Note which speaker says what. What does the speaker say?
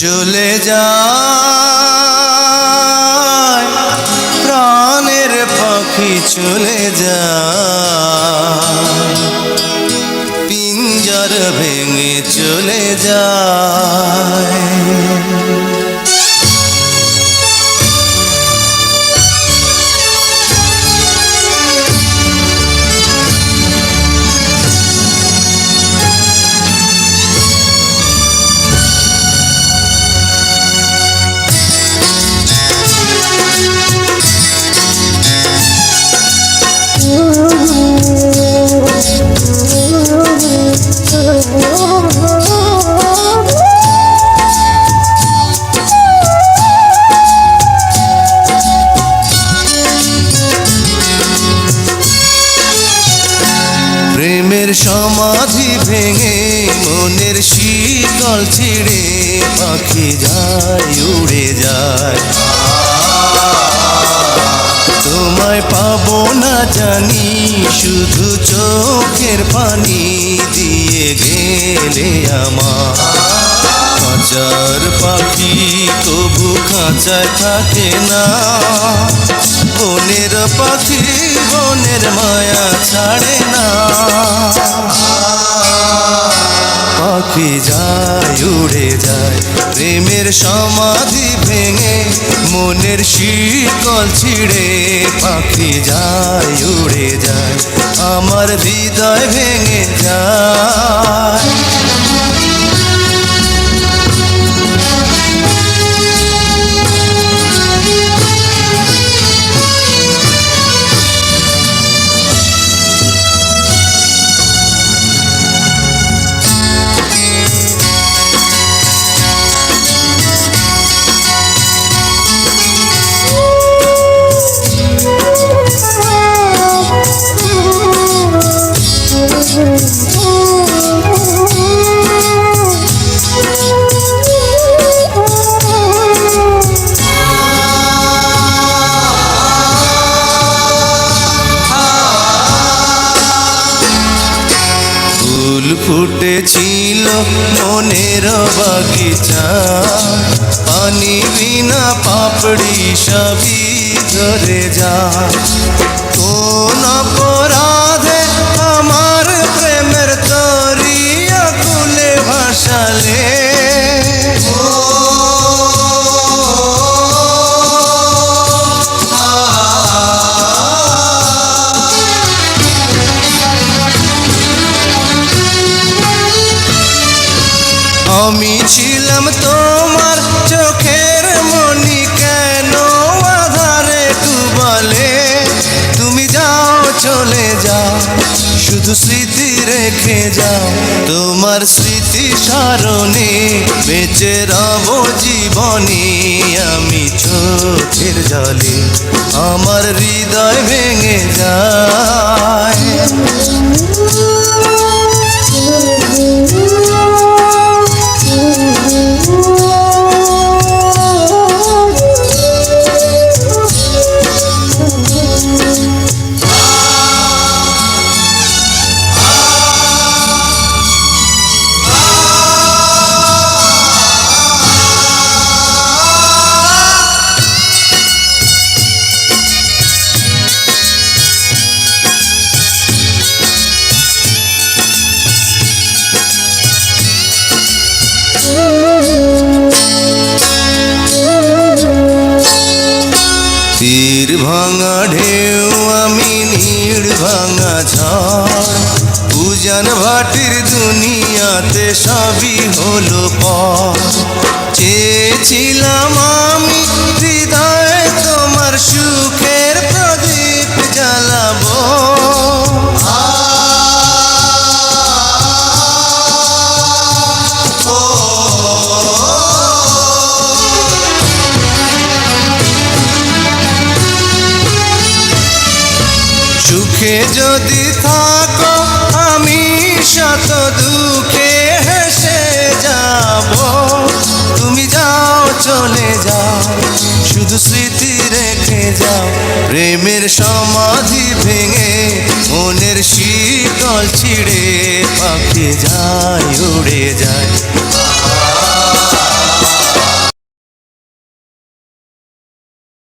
Speaker 1: চলে যায় প্রাণের পাখি চলে যায় পিঞ্জর ভেঙে চলে যায় প্রেমের সমাধি ভেঙে মনের শীতল ছিঁড়ে পাখি যায় উড়ে যায় তোমায় পাবো না জানি শুধু চোখের পানি দিয়ে গেলে আমার খাঁচার পাখি তবু খাঁচায় থাকে না বনের পাখি বনের মায়া ছাড়ে না পাখি যায় উড়ে যায় প্রেমের সমাধি ভেঙে মনের শিকল ছিঁড়ে পাখি যায় উড়ে যায় আমার হৃদয় ভেঙে যায় ফুল ফুটেছিল মনের বাগিচা পানি বিনা পাপড়ি সবই ধরে যায় কোন অপরাধে আমার প্রেমের তরি আকুলে ভাসালে আমি ছিলাম তোমার চোখের মনি কেন আধারে ডুবালে তুমি যাও চলে যাও শুধু স্মৃতি রেখে যাও তোমার স্মৃতি স্মরণে বেঁচে রব জীবনে আমি চোখের জলে আমার হৃদয় ভেঙে যায় তীর ভাঙা ঢেউ আমি নীড় ভাঙা ঝড় উজান ভাটির দুনিয়াতে সবই হলো পর চেয়েছিলাম আমি হৃদয়ে তোমার সুখের প্রদীপ জ্বালাবো সুখে যদি থাকো আমি শত দুঃখে হেসে যাব তুমি যাও চলে যাও শুধু স্মৃতি রেখে যাও প্রেমের সমাধি ভেঙে মনের শীতল ছিঁড়ে পাখি যায় উড়ে যায়